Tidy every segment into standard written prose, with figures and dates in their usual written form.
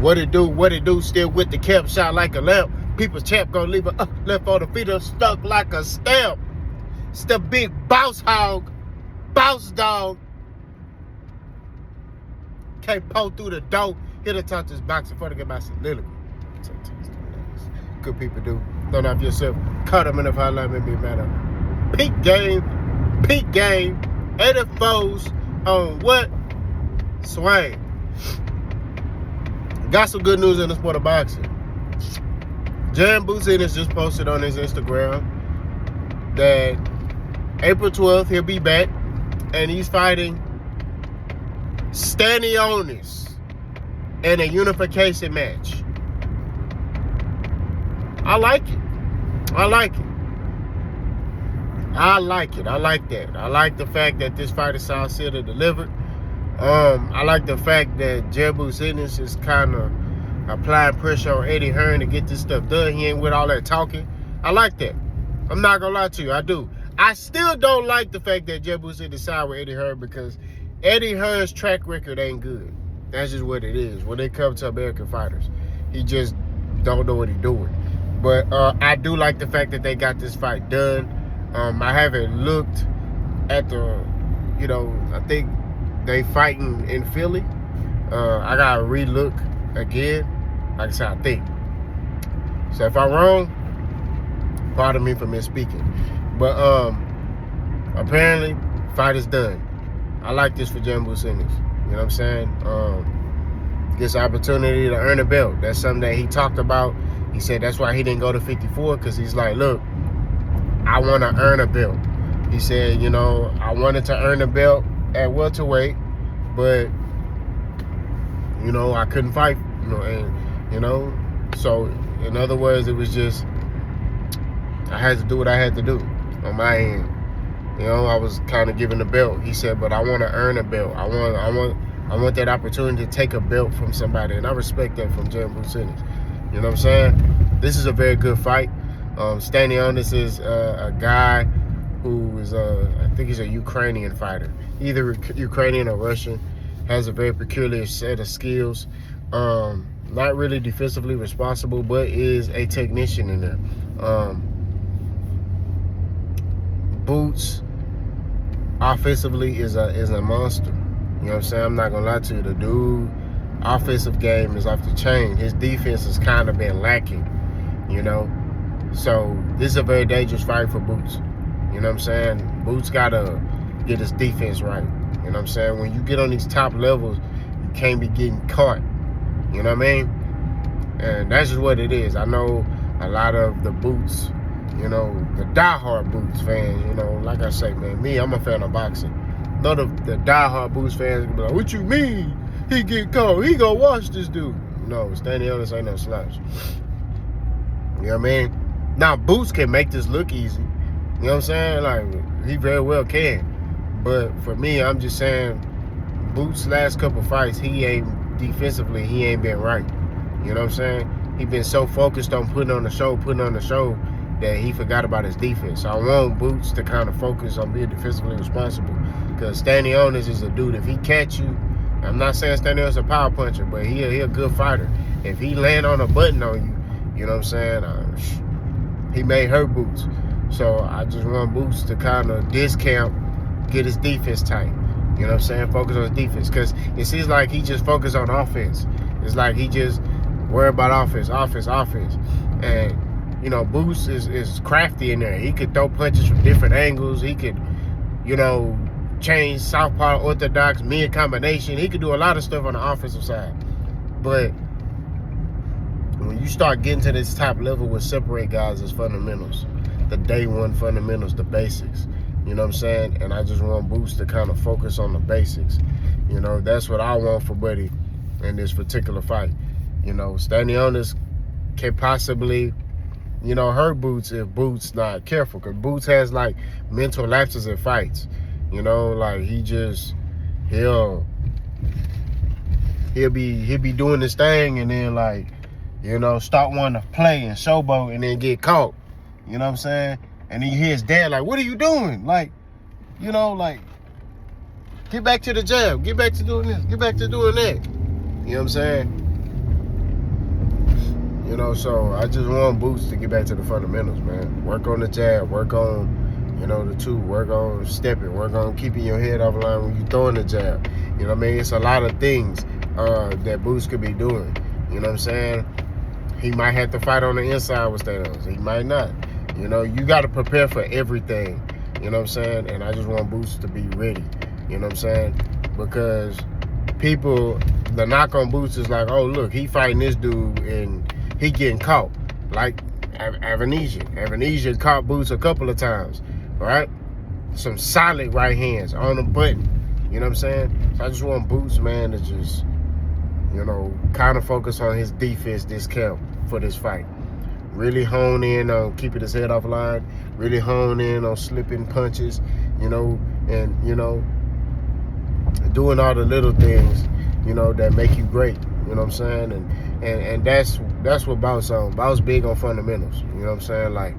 What it do, still with the cap shot like a lamp. People's champ gonna leave a left on the feet up stuck like a stamp. It's the big boss hog, boss dog. Can't pull through the door. Hit a touch this box before they get my soliloquy. Good people do. Don't have yourself. Cut them in the highlight, maybe it matter. Peak game. 84s on what? Swing. Got some good news in the sport of boxing. Jaron Ennis just posted on his Instagram that April 12th he'll be back and he's fighting Stanionis in a unification match. I like it. I like that. I like the fact that this fight is South City delivered. I like the fact that Jaron Ennis is kind of applying pressure on Eddie Hearn to get this stuff done. He ain't with all that talking. I like that. I'm not gonna lie to you. I do. I still don't like the fact that Jaron Ennis signed with Eddie Hearn because Eddie Hearn's track record ain't good. That's just what it is. When it comes to American fighters, he just don't know what he's doing. But I do like the fact that they got this fight done. I haven't looked at the, I think they fighting in Philly. I gotta relook again. Like I said, I think. So if I'm wrong, pardon me for misspeaking. But apparently, fight is done. I like this for Jaron Ennis. You know what I'm saying? Gets opportunity to earn a belt. That's something that he talked about. He said that's why he didn't go to 54 because he's like, look, I want to earn a belt. He said, I wanted to earn a belt at welterweight, but, I couldn't fight, so in other words, it was just, I had to do what I had to do on my end. I was kind of given the belt. He said, but I want to earn a belt. I want that opportunity to take a belt from somebody, and I respect that from Jaron Ennis. You know what I'm saying? This is a very good fight. Stanionis is a guy who is, I think he's a Ukrainian fighter. Either Ukrainian or Russian. Has a very peculiar set of skills. Not really defensively responsible, but is a technician in there. Boots, offensively, is a monster. You know what I'm saying? I'm not going to lie to you. The dude, offensive game is off the chain. His defense has kind of been lacking, So this is a very dangerous fight for Boots. You know what I'm saying? Boots got to get his defense right. You know what I'm saying? When you get on these top levels, you can't be getting caught. You know what I mean? And that's just what it is. I know a lot of the Boots, the diehard Boots fans, like I say, man, I'm a fan of boxing. None of the diehard Boots fans can be like, what you mean? He get caught. He gonna watch this dude. No, Stanionis ain't no slouch. You know what I mean? Now, Boots can make this look easy. You know what I'm saying? Like, he very well can. But for me, I'm just saying, Boots' last couple fights, he ain't been right. You know what I'm saying? He been so focused on putting on the show, that he forgot about his defense. So I want Boots to kind of focus on being defensively responsible. Because Stanionis is a dude, if he catch you, I'm not saying Stanionis is a power puncher, but he a good fighter. If he land on a button on you, you know what I'm saying? He may hurt Boots. So I just want Boots to kind of discount, get his defense tight. You know what I'm saying? Focus on his defense. Because it seems like he just focused on offense. It's like he just worried about offense. And, Boots is crafty in there. He could throw punches from different angles. He could, change southpaw, orthodox, mid combination. He could do a lot of stuff on the offensive side. But when you start getting to this top level, what separate guys is fundamentals. The day one fundamentals, the basics. You know what I'm saying? And I just want Boots to kind of focus on the basics. That's what I want for Buddy in this particular fight. Stanionis can possibly, hurt Boots if Boots not careful. Because Boots has, mental lapses in fights. He'll be doing this thing and then, start wanting to play and showboat and then get caught. You know what I'm saying? And then you hear his dad what are you doing? Get back to the jab. Get back to doing this. Get back to doing that. You know what I'm saying? You know, so I just want Boots to get back to the fundamentals, man. Work on the jab, work on, the two, work on stepping, work on keeping your head off the line when you throwing the jab. You know what I mean? It's a lot of things that Boots could be doing. You know what I'm saying? He might have to fight on the inside with Stanionis. He might not. You got to prepare for everything. You know what I'm saying? And I just want Boots to be ready. You know what I'm saying? Because people, the knock on Boots is like, oh, look, he fighting this dude and he getting caught. Like Eimantas. Eimantas caught Boots a couple of times, right? Some solid right hands on the button. You know what I'm saying? So I just want Boots, man, to just, kind of focus on his defense this camp for this fight. Really hone in on keeping his head off line. Really hone in on slipping punches, and, doing all the little things, that make you great. You know what I'm saying? And that's what Bout's on. Bout's big on fundamentals. You know what I'm saying? Like,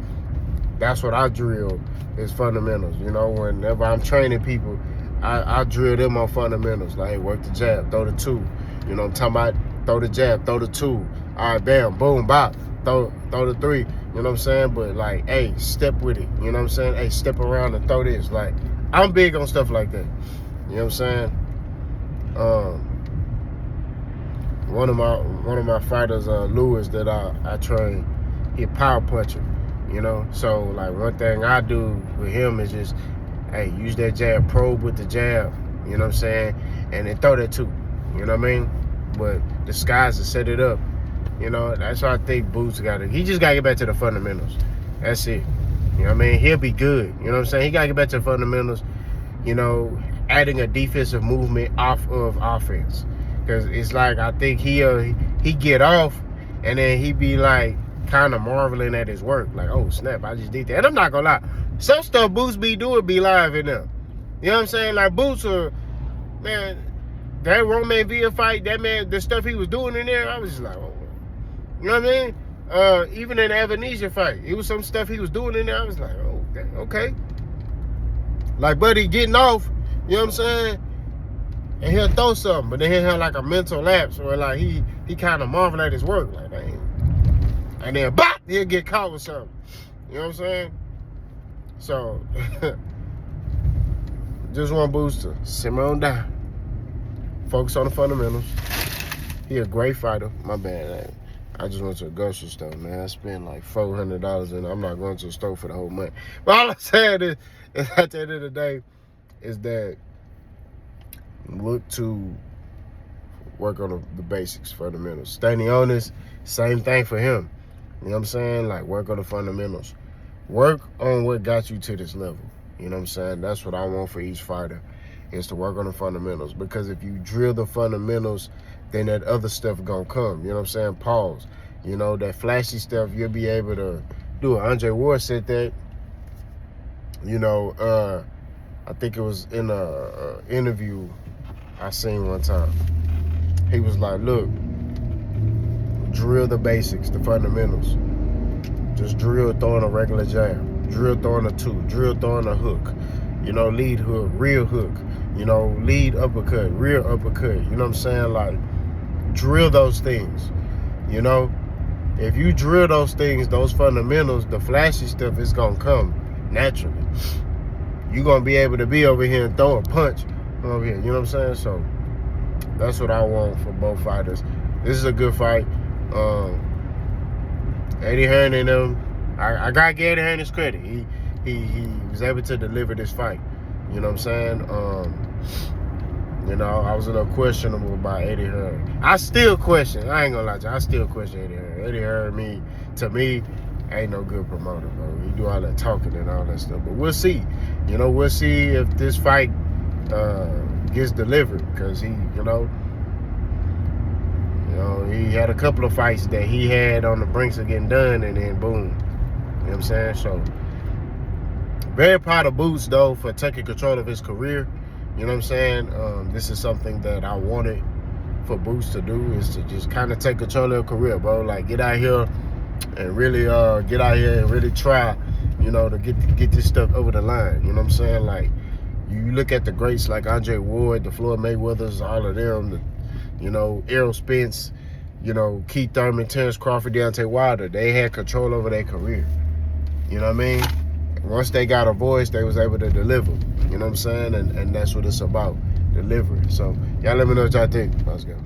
that's what I drill is fundamentals. Whenever I'm training people, I drill them on fundamentals. Like, hey, work the jab, throw the two. I'm talking about throw the jab, throw the two. All right, bam, boom, bop. Throw the three, you know what I'm saying? But, like, hey, step with it, you know what I'm saying? Hey, step around and throw this. Like, I'm big on stuff like that, you know what I'm saying? One of my fighters, Lewis, that I train, he a power puncher, So, like, one thing I do with him is just, hey, use that jab, probe with the jab, you know what I'm saying? And then throw that too, you know what I mean? But disguise to set it up. That's why I think Boots he just got to get back to the fundamentals. That's it. You know what I mean? He'll be good. You know what I'm saying? He got to get back to the fundamentals, adding a defensive movement off of offense. Because it's like, I think he get off, and then he be like kind of marveling at his work. Like, oh, snap, I just did that. And I'm not going to lie. Some stuff Boots be doing be live in there. You know what I'm saying? Like, Boots man, that Roman Villa fight, that man, the stuff he was doing in there, I was just like, oh. You know what I mean? Even in the Eimantas fight, it was some stuff he was doing in there. I was like, oh, okay. Like, buddy getting off, you know what I'm saying? And he'll throw something, but then he'll have like a mental lapse where like he kind of marvel at his work. Like, dang. And then, bop, he'll get caught with something. You know what I'm saying? So, just want Boots to simmer on down. Focus on the fundamentals. He a great fighter. My bad, man. I just went to a grocery store, man. I spent like $400 and I'm not going to the store for the whole month. But all I'm saying is at the end of the day, is that look to work on the basics, fundamentals. Stanionis, same thing for him. You know what I'm saying? Like, work on the fundamentals. Work on what got you to this level. You know what I'm saying? That's what I want for each fighter, is to work on the fundamentals. Because if you drill the fundamentals, then that other stuff gonna come. You know what I'm saying? Pause. That flashy stuff, you'll be able to do it. Andre Ward said that, I think it was in a interview I seen one time. He was like, look, drill the basics, the fundamentals. Just drill throwing a regular jab. Drill throwing a two. Drill throwing a hook. Lead hook, rear hook. Lead uppercut, rear uppercut. You know what I'm saying? Like, drill those things. If you drill those things, those fundamentals, the flashy stuff is going to come naturally. You're going to be able to be over here and throw a punch over here. You know what I'm saying? So, that's what I want for both fighters. This is a good fight. Eddie Hearn and them, I got to give Eddie Hearn his credit. He was able to deliver this fight. You know what I'm saying? I was a little questionable about Eddie Hearn. I still question. I ain't gonna lie to you. I still question Eddie Hearn. Eddie Hearn, to me, ain't no good promoter, bro. He do all that talking and all that stuff. But we'll see. We'll see if this fight gets delivered. Because he had a couple of fights that he had on the brinks of getting done, and then boom. You know what I'm saying? So, very proud of Boots, though, for taking control of his career. You know what I'm saying? This is something that I wanted for Boots to do, is to just kind of take control of your career, bro. Like, get out here and really try, to get this stuff over the line. You know what I'm saying? Like, you look at the greats like Andre Ward, the Floyd Mayweathers, all of them, Errol Spence, you know, Keith Thurman, Terrence Crawford, Deontay Wilder, they had control over their career. You know what I mean? Once they got a voice, they was able to deliver. You know what I'm saying? And that's what it's about, delivering. So y'all let me know what y'all think. Let's go.